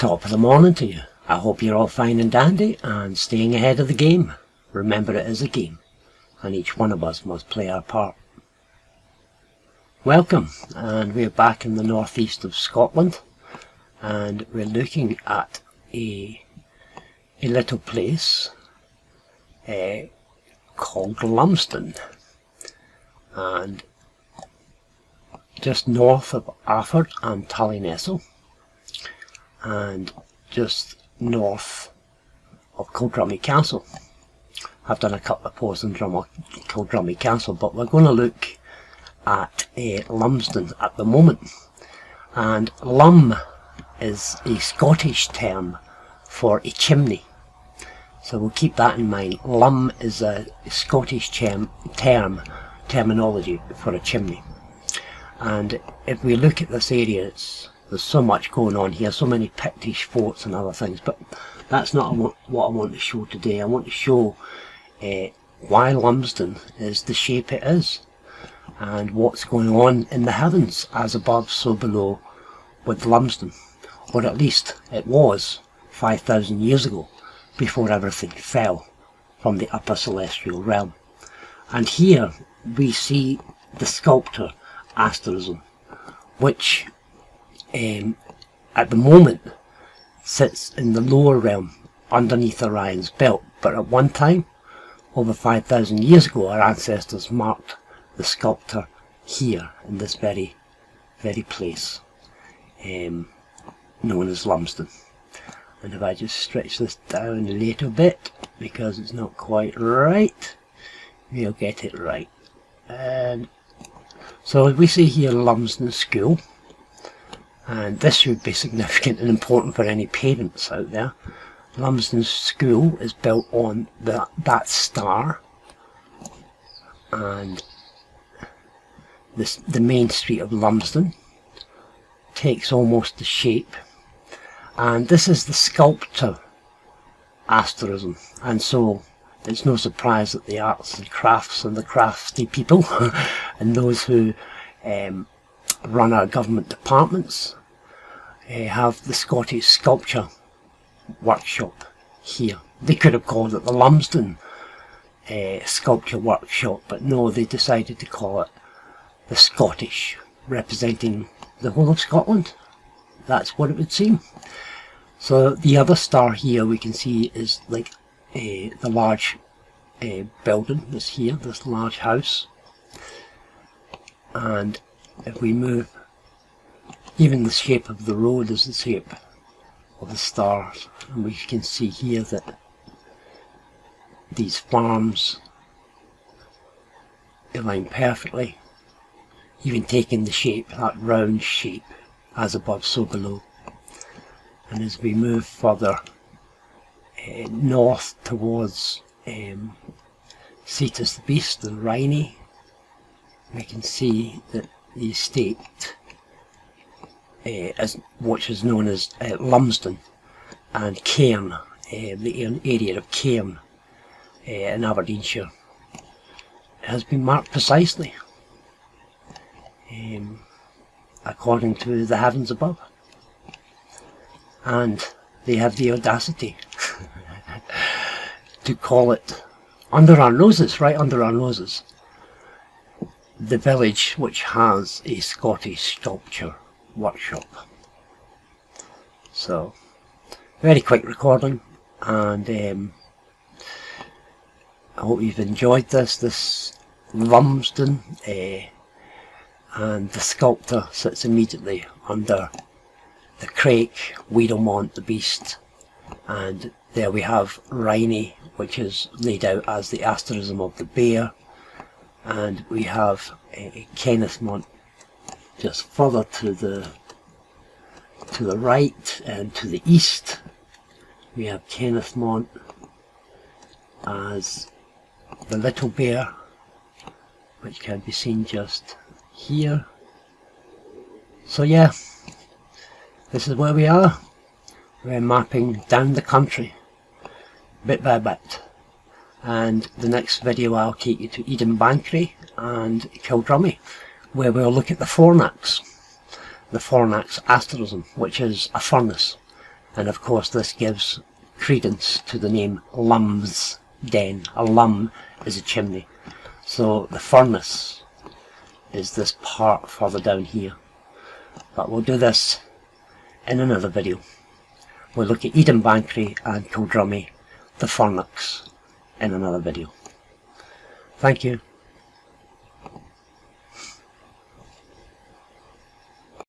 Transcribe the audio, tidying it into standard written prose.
Top of the morning to you. I hope you're all fine and dandy and staying ahead of the game. Remember, it is a game, and each one of us must play our part. Welcome, and we're back in the northeast of Scotland, and we're looking at a little place called Lumsden, and just north of Arford and Tullynestle, and just north of Kildrummy Castle. I've done a couple of posts on Kildrummy Castle, but we're going to look at Lumsden at the moment. And lum is a Scottish term for a chimney, so we'll keep that in mind. Lum is a Scottish terminology for a chimney. And if we look at this area, there's so much going on here, so many Pictish forts and other things, but that's not what I want to show today. I want to show why Lumsden is the shape it is, and what's going on in the heavens, as above so below, with Lumsden, or at least it was 5,000 years ago, before everything fell from the upper celestial realm. And here we see the sculptor asterism, which at the moment sits in the lower realm underneath Orion's belt, but at one time, over 5,000 years ago, our ancestors marked the sculptor here in this very place known as Lumsden. And if I just stretch this down a little bit, because it's not quite right, we'll get it right. And so we see here Lumsden School, and this should be significant and important for any parents out there. Lumsden School is built on that star, and the main street of Lumsden takes almost the shape, and this is the sculptor asterism, and so it's no surprise that the arts and crafts and the crafty people and those who run our government departments have the Scottish Sculpture Workshop here. They could have called it the Lumsden Sculpture Workshop, but no, they decided to call it the Scottish, representing the whole of Scotland. That's what it would seem. So the other star here we can see is like the large building is here, this large house. And if we move, even the shape of the road is the shape of the stars, and we can see here that these farms align perfectly, even taking the shape, that round shape, as above so below. And as we move further north towards Cetus the Beast and Rhynie, we can see that the estate, which is known as Lumsden, and Cairn, the area of Cairn in Aberdeenshire, has been marked precisely according to the heavens above. And they have the audacity to call it, under our noses, right under our noses, the village which has a Scottish Sculpture Workshop. So, very quick recording, and I hope you've enjoyed this Lumsden, and the sculptor sits immediately under the Crake, Weedlemont the Beast, and there we have Rhynie, which is laid out as the asterism of the bear, and we have Kennethmont just further to the right and to the east. We have Kennethmont as the little bear, which can be seen just here. So yeah, this is where we are. We're mapping down the country bit by bit, and the next video I'll take you to Eden Bankery and Kildrummy, where we'll look at the fornax asterism, which is a furnace, and of course this gives credence to the name Lumsden. A lum is a chimney, so the furnace is this part further down here. But we'll do this in another video. We'll look at Eden Bankery and Kildrummy, the furnace, in another video. Thank you.